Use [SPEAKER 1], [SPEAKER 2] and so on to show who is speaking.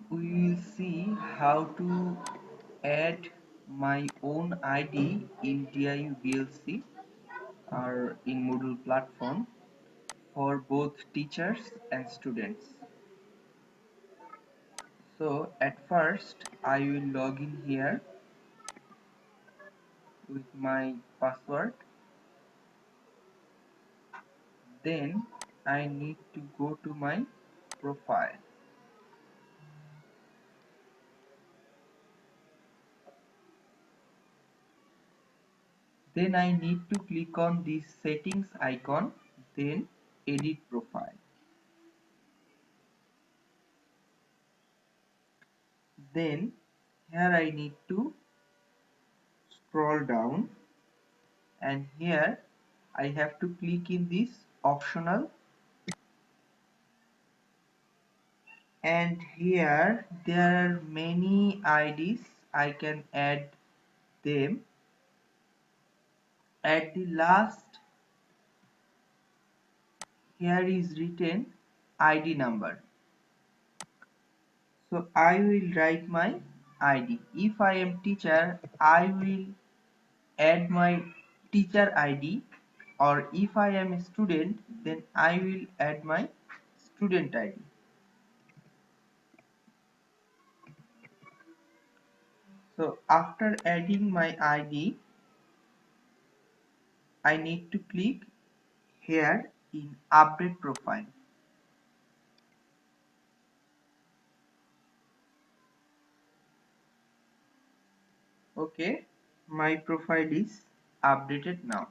[SPEAKER 1] we will see how to add my own ID in DIU BLC or in Moodle platform for both teachers and students. So at first I will log in here with my password. Then I need to go to my profile. Then I need to click on this settings icon, then edit profile. Then here I need to scroll down, and here I have to click in this optional, and here there are many IDs. I can add them. At the last here is written ID number. So I will write my ID. If I am teacher, I will add my teacher ID, or if I am a student, then I will add my student ID. So after adding my ID, I need to click here in update profile. Okay, my profile is updated now.